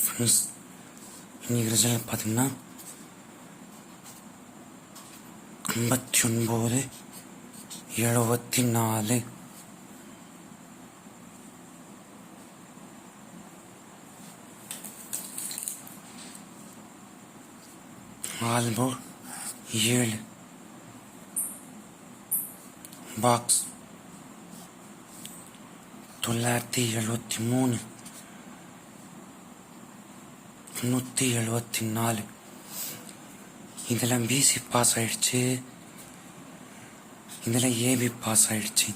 Friends, இன்றைக்கி result பார்த்திங்கன்னா 59-74. Allport 7. Box 973. 174. இதில் பிசி பாஸ் ஆயிடுச்சு, இதில் ஏபி பாஸ் ஆயிடுச்சு,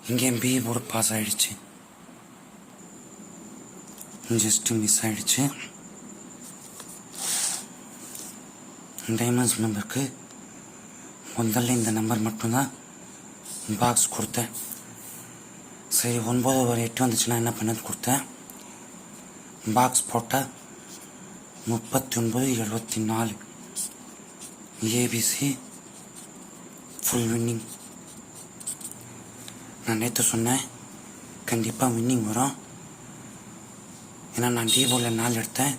இங்கே பி போர்டு பாஸ் ஆயிடுச்சு, ஜஸ்ட் மிஸ் ஆயிடுச்சு. டைமண்ட்ஸ் மெம்பருக்கு முதல்ல இந்த நம்பர் மட்டும்தான் பாக்ஸ் கொடுத்தேன். சரி, 9 ஒரு 8 வந்துச்சுன்னா என்ன பண்ணது கொடுத்தேன். பாக்ஸ் போட்டால் 39-74 ஏபிசி ஃபுல் வின்னிங். நான் நேற்று சொன்னேன் கண்டிப்பாக வின்னிங் வரும். ஏன்னா நான் டி போர்டில் 4 எடுத்தேன்.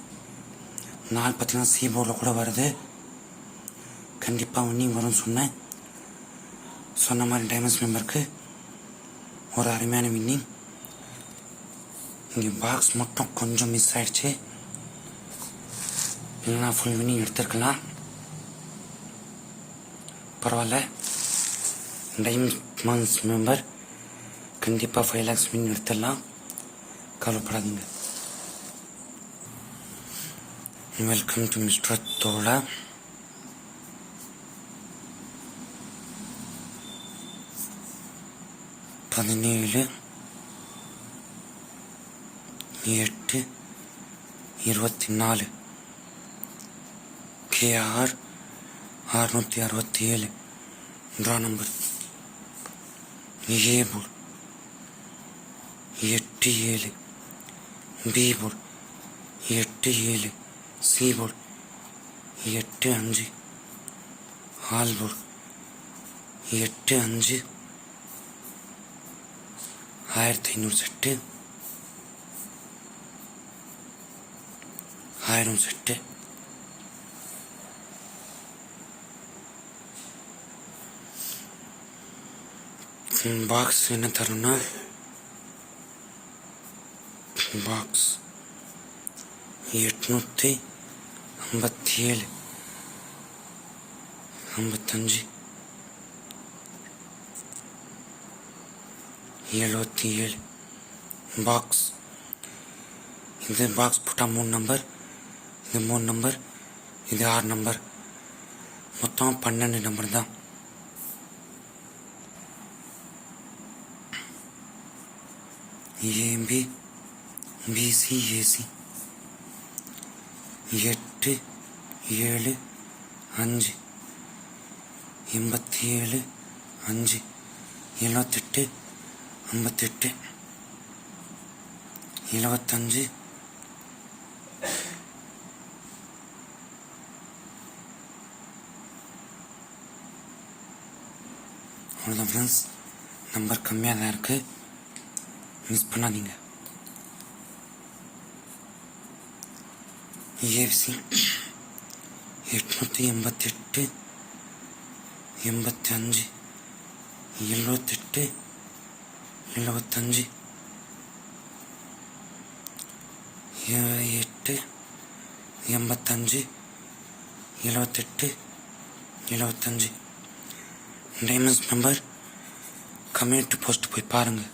4 பார்த்தீங்கன்னா சி போர்டில் கூட வருது. கண்டிப்பாக வின்னிங் வரும்னு சொன்னேன். சொன்ன மாதிரி டைமண்ட்ஸ் மெம்பருக்கு ஒரு அருமையான வின்னிங். இங்கே பாக்ஸ் மட்டும் கொஞ்சம் மிஸ் ஆகிடுச்சு, இல்லைனா ஃபுல் வின்னிங் எடுத்துருக்கலாம். பரவாயில்ல, டைமண்ட்ஸ் மெம்பர் கண்டிப்பாக 5 lakhs வின் எடுத்துடலாம், கவலைப்படாதீங்க. வெல்கம் டு மிஸ்டர் தோழா. பதினேழு 8-24 KR 667 draw number. A board 8-7, B board 8-7, C board 8-5, all board 8-5, 1500 set, 1000 set. Box என்ன தரும்னா, பாக்ஸ் 857, 55, 77 பாக்ஸ். இது பாக்ஸ் போட்டால் 3 நம்பர், இது 3 நம்பர், இது 6 நம்பர், மொத்தம் 12 நம்பர் தான். ஏபி பிசி ஏசி 8 7 5 87 5 78 58 75 அவ்வளோதான் ஃப்ரெண்ட்ஸ். நம்பர் கம்மியாக தான் இருக்குது, மிஸ் பண்ணாதீங்க. AC 888 85 78 75 8 85 78 75. Diamonds member community post போய் பாருங்கள்.